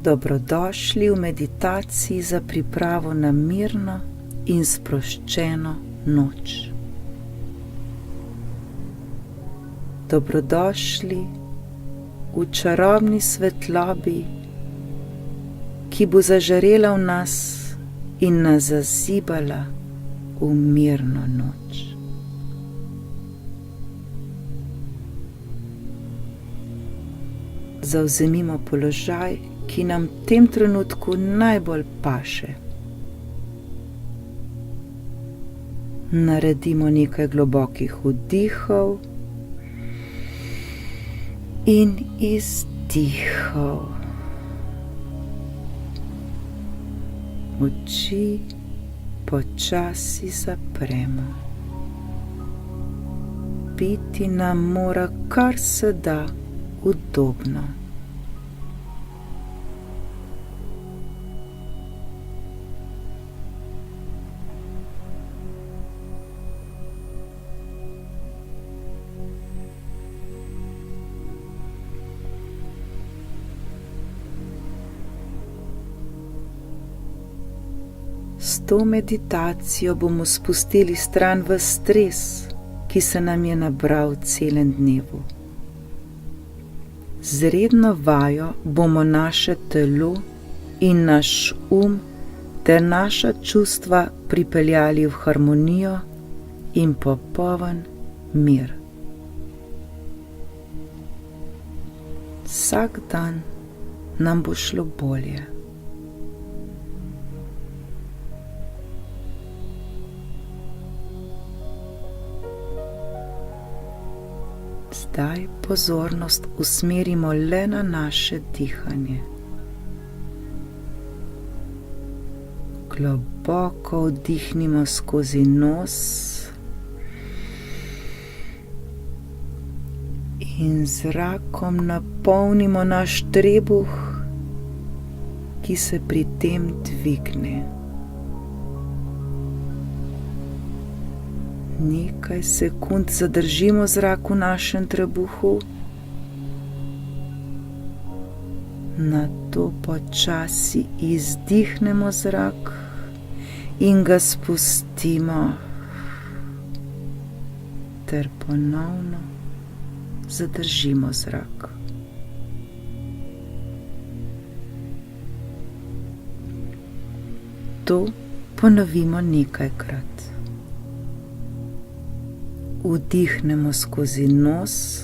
Dobrodošli v meditaciji za pripravo na mirno in sproščeno noč. Dobrodošli v čarobni svetlobi, ki bo zažarela v nas in nas zazibala v mirno noč. Zavzemimo položaj, ki nam v tem trenutku najbolj paše. Naredimo nekaj globokih vdihov in izdihov. Oči počasi zapremo. Biti nam mora kar se da udobno. S to meditacijo bomo spustili stran v stres, ki se nam je nabral v celem dnevu. Z redno vajo bomo naše telo in naš ter naša čustva pripeljali v harmonijo in popoln mir. Vsak dan nam bo šlo bolje. Zdaj pozornost usmerimo le na naše dihanje. Globoko vdihnimo skozi nos in z zrakom napolnimo naš trebuh, ki se pri tem dvigne. Nekaj sekund zadržimo zrak v našem trebuhu, nato počasi izdihnemo zrak in ga spustimo ter ponovno zadržimo zrak. To ponovimo nekajkrat. Vdihnemo skozi nos,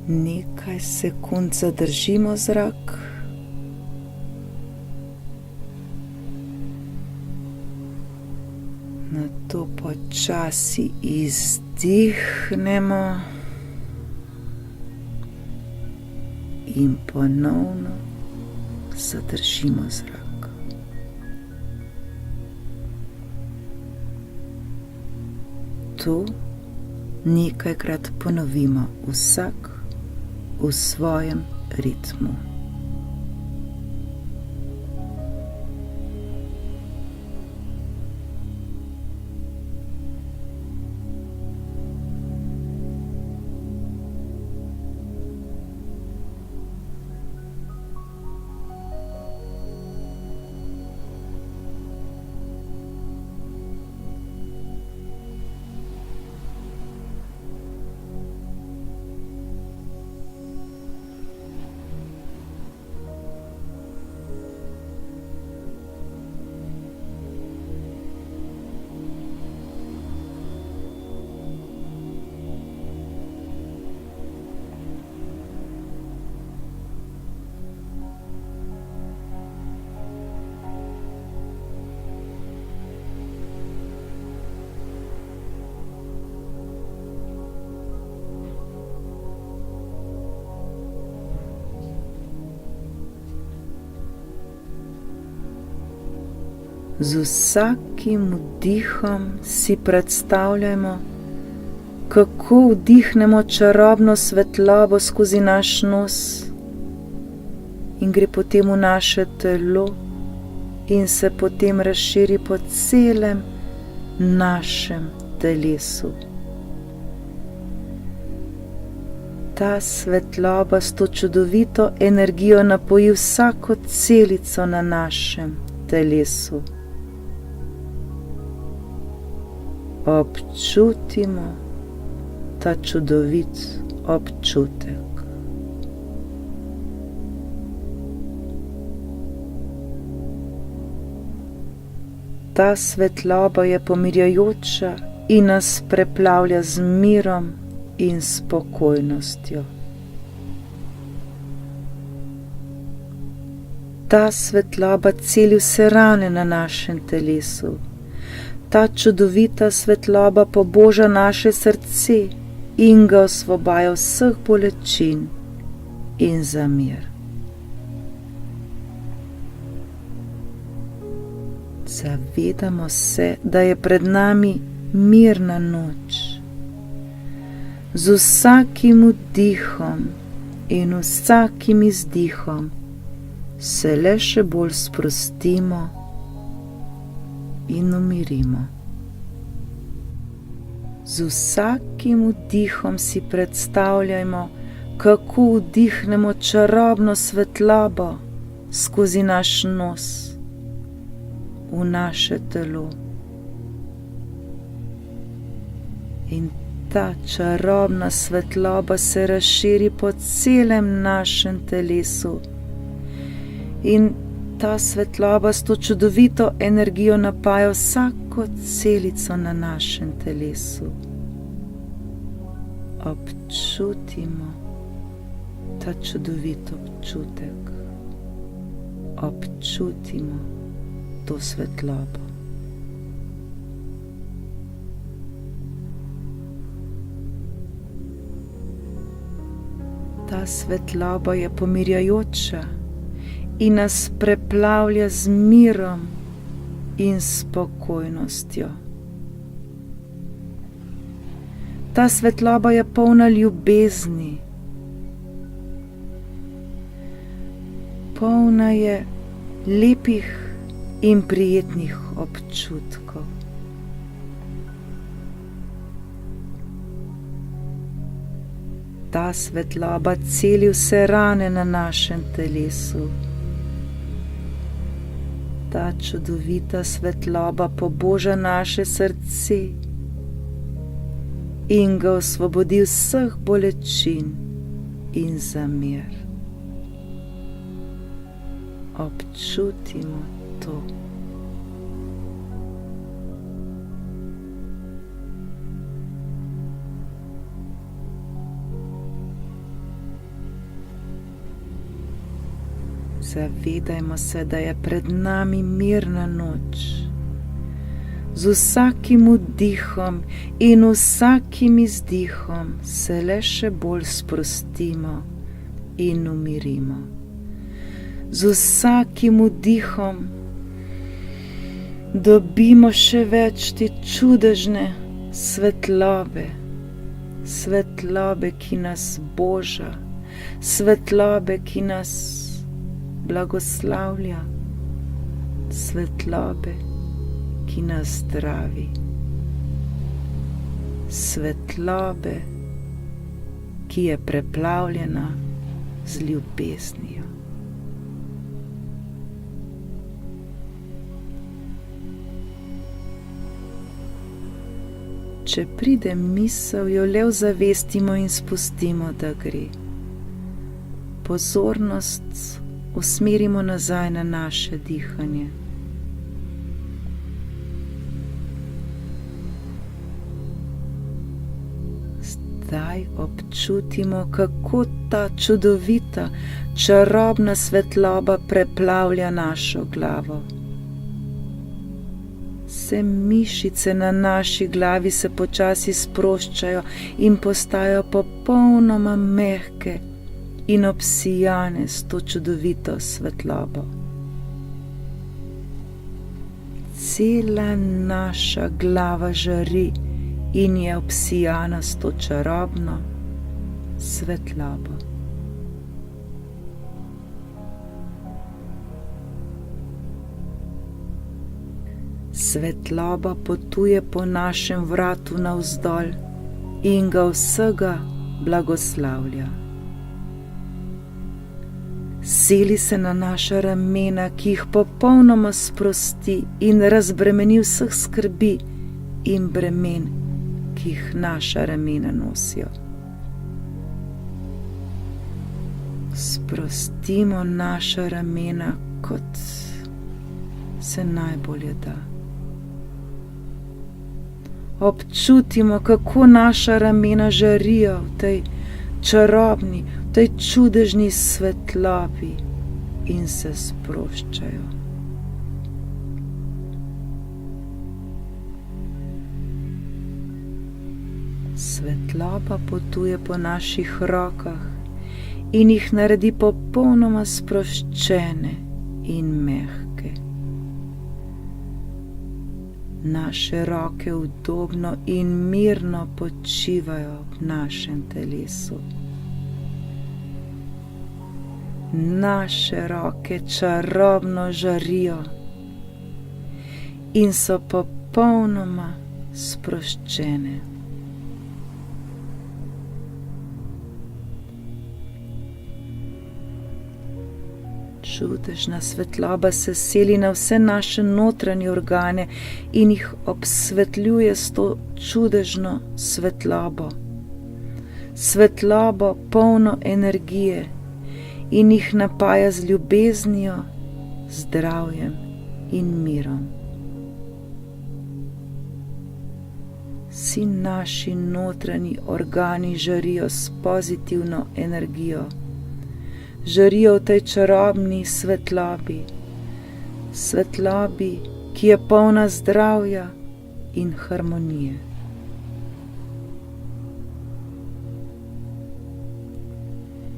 nekaj sekund zadržimo zrak, nato počasi izdihnemo in ponovno zadržimo zrak. To nekajkrat ponovimo, vsak v svojem ritmu. Z vsakim vdihom si predstavljamo, kako vdihnemo čarobno svetlobo skozi naš nos in gre potem v naše telo in se potem razširi po celem našem telesu. Ta svetloba s to čudovito energijo napoji vsako celico na našem telesu. Občutimo ta čudovit občutek. Ta svetloba je pomirjajoča in nas preplavlja z mirom in spokojnostjo. Ta svetloba celi vse rane na našem telesu. Ta čudovita svetloba poboža naše srce in ga osvobaja vseh bolečin in zamir. Zavedamo se, da je pred nami mirna noč. Z vsakim vdihom in vsakim izdihom se le še bolj sprostimo in umirimo. Z vsakim vdihom si predstavljajmo, kako vdihnemo čarobno svetlobo skozi naš nos v naše telo. In ta čarobna svetloba se razširi po celem našem telesu. In ta svetloba s to čudovito energijo napaja vsako celico na našem telesu. Občutimo ta čudovit občutek. Občutimo to svetlobo. Ta svetloba je pomirjajoča in nas preplavlja z mirom in spokojnostjo. Ta svetloba je polna ljubezni. Polna je lepih in prijetnih občutkov. Ta svetloba celi vse rane na našem telesu. Ta čudovita svetloba poboža naše srce in ga osvobodi vseh bolečin in zamir. Občutimo to. Zavedajmo se, da je pred nami mirna noč. Z vsakim vdihom in vsakim izdihom se le še bolj sprostimo in umirimo. Z vsakim vdihom dobimo še več te čudežne svetlobe, svetlobe, ki nas boža, svetlobe, ki nas blagoslavlja, svetlobe, ki nas zdravi, svetlobe, ki je preplavljena z ljubeznijo. Če pride misel, jo le ozavestimo in spustimo, da gre. Pozornost usmerimo nazaj na naše dihanje. Zdaj občutimo, kako ta čudovita, čarobna svetloba preplavlja našo glavo. Vse mišice na naši glavi se počasi sproščajo in postajajo popolnoma mehke in obsijane s to čudovito svetlobo. Cela naša glava žari in je obsijana s to čarobno svetlobo. Svetloba potuje po našem vratu navzdol in ga vsega blagoslavlja. Seli se na naša ramena, ki jih popolnoma sprosti in razbremeni vseh skrbi in bremen, ki jih naša ramena nosijo. Sprostimo naša ramena, kot se najbolje da. Občutimo, kako naša ramena žarijo v tej čarobni, v tej čudežni svetlobi in se sproščajo. Svetloba potuje po naših rokah in jih naredi popolnoma sproščene in mehke. Naše roke udobno in mirno počivajo v našem telesu. Naše roke čarobno žarijo in so popolnoma sproščene. Čudežna svetloba se seli na vse naše notranje organe in jih obsvetljuje s to čudežno svetlobo. Svetlobo polno energije in jih napaja z ljubeznijo, zdravjem in mirom. Vsi naši notranji organi žarijo s pozitivno energijo. Žarijo v tej čarobni svetlobi, svetlobi, ki je polna zdravja in harmonije.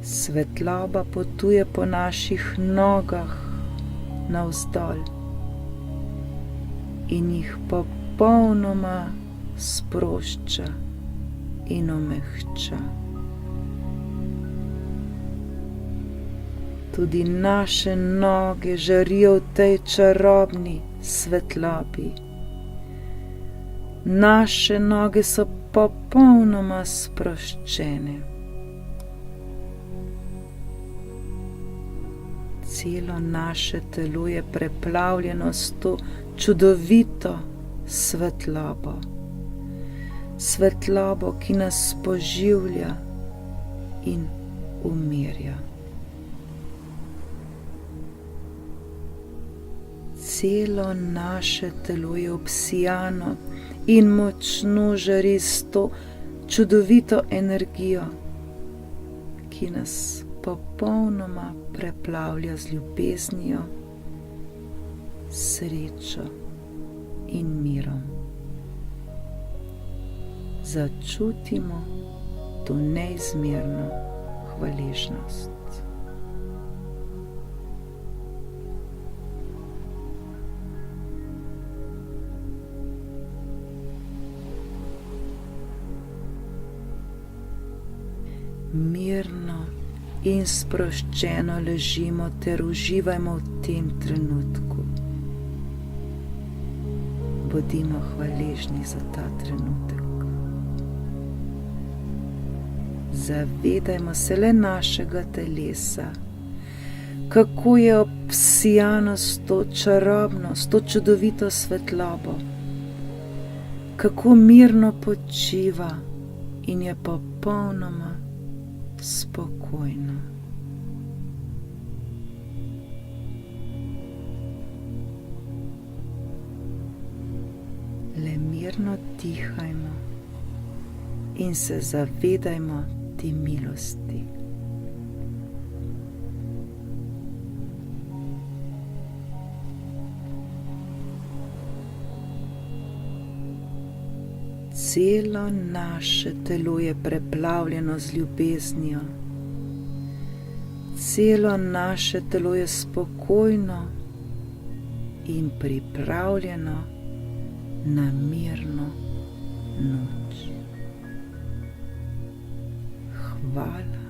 Svetloba potuje po naših nogah navzdol in jih popolnoma sprošča in omehča. Tudi naše noge žarijo v tej čarobni svetlobi. Naše noge so popolnoma sproščene. Celo naše telo je preplavljeno s to čudovito svetlobo. Svetlobo, ki nas poživlja in umirja. Celo naše telo je obsijano in močno žari s to čudovito energijo, ki nas popolnoma preplavlja z ljubeznijo, srečo in mirom. Začutimo to neizmerno hvaležnost. Mirno in sproščeno ležimo ter uživajmo v tem trenutku. Bodimo hvaležni za ta trenutek. Zavedajmo se le našega telesa, kako je obsijano s to čarobno, s to čudovito svetlobo, kako mirno počiva in je popolnoma spokojno. Le mirno dihajmo in se zavedajmo te milosti. Celo naše telo je preplavljeno z ljubeznijo. Celo naše telo je spokojno in pripravljeno na mirno noč. Hvala.